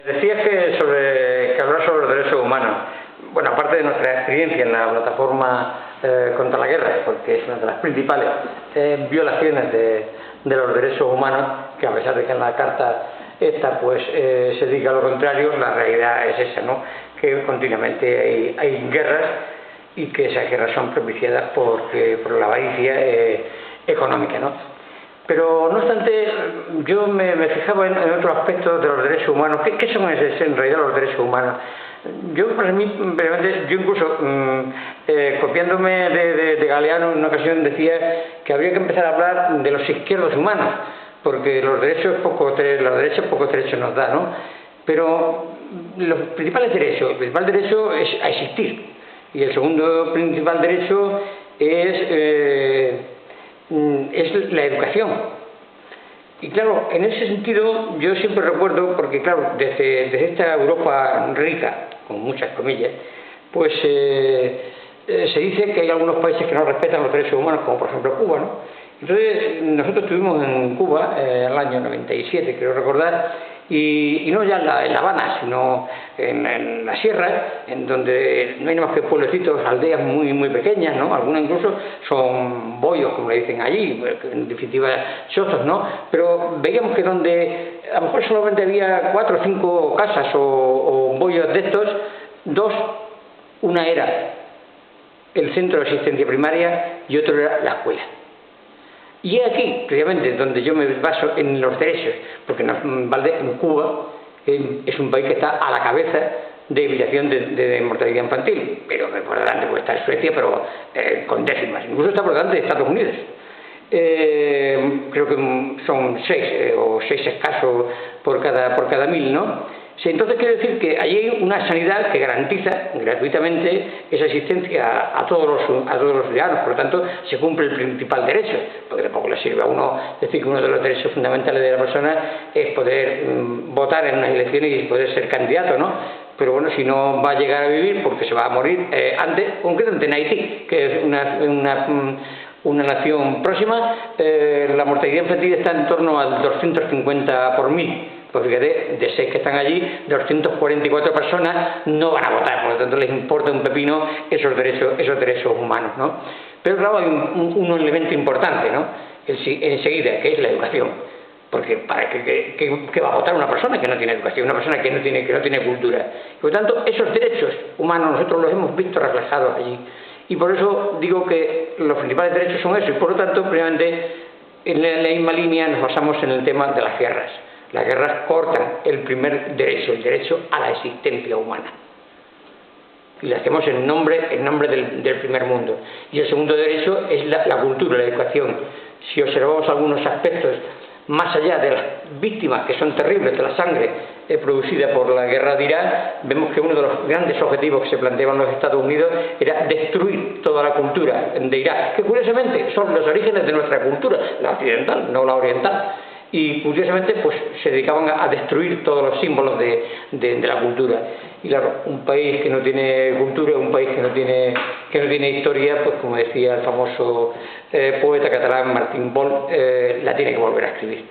Decías que hablar sobre los derechos humanos. Bueno, aparte de nuestra experiencia en la plataforma contra la guerra, porque es una de las principales violaciones de los derechos humanos, que a pesar de que en la carta esta pues se diga lo contrario, la realidad es esa, ¿no? Que continuamente hay guerras y que esas guerras son propiciadas por la avaricia económica, ¿no? Pero no obstante, yo me fijaba en otros aspectos de los derechos humanos. ¿Qué son en realidad los derechos humanos? Yo, para mí, brevemente, yo incluso, copiándome de Galeano, en una ocasión decía que habría que empezar a hablar de los izquierdos humanos, porque los derechos pocos derechos nos da, ¿no? Pero los principales derechos, el principal derecho es a existir, y el segundo principal derecho es la educación. Y claro, en ese sentido yo siempre recuerdo, porque claro, desde esta Europa rica, con muchas comillas, pues se dice que hay algunos países que no respetan los derechos humanos, como por ejemplo Cuba, ¿no? Entonces nosotros estuvimos en Cuba en el año 97, creo recordar, y no ya en La Habana, sino en la sierra, en donde no hay nada más que pueblecitos, aldeas muy pequeñas, ¿no? Algunas incluso son bollos, como le dicen allí, en definitiva chozos, ¿no? Pero veíamos que donde a lo mejor solamente había 4 o 5 casas o bollos de estos, una era el centro de asistencia primaria y otro era la escuela. Y es aquí, precisamente, donde yo me baso en los derechos, porque en Cuba es un país que está a la cabeza de evitación de mortalidad infantil, pero por delante puede estar Suecia, pero con décimas, incluso está por delante de Estados Unidos. Creo que son 6 escasos por cada 1000, ¿no? Sí, entonces quiere decir que allí hay una sanidad que garantiza gratuitamente esa asistencia a todos los ciudadanos, por lo tanto se cumple el principal derecho, porque tampoco le sirve a uno decir que uno de los derechos fundamentales de la persona es poder votar en unas elecciones y poder ser candidato, ¿no? Pero bueno, si no va a llegar a vivir porque se va a morir antes, concretamente en Haití, que es una nación próxima, la mortalidad infantil está en torno al 250 por 1000. Pues fíjate, de 6 que están allí, 244 personas no van a votar, por lo tanto les importa un pepino esos derechos humanos, ¿no? Pero claro, hay un elemento importante, ¿no? Enseguida, que es la educación. Porque ¿para qué va a votar una persona que no tiene educación, una persona que no tiene cultura? Por lo tanto, esos derechos humanos nosotros los hemos visto reflejados allí. Y por eso digo que los principales derechos son eso, y por lo tanto, previamente, en la misma línea nos basamos en el tema de las guerras. Las guerras cortan el primer derecho, el derecho a la existencia humana. Y lo hacemos en nombre del primer mundo. Y el segundo derecho es la cultura, la educación. Si observamos algunos aspectos, más allá de las víctimas que son terribles de la sangre producida por la guerra de Irak, vemos que uno de los grandes objetivos que se planteaban los Estados Unidos era destruir toda la cultura de Irak, que curiosamente son los orígenes de nuestra cultura, la occidental, no la oriental. Y curiosamente pues se dedicaban a destruir todos los símbolos de la cultura. Y claro, un país que no tiene cultura, un país que no tiene historia, pues como decía el famoso poeta catalán Martín Pol, la tiene que volver a escribir.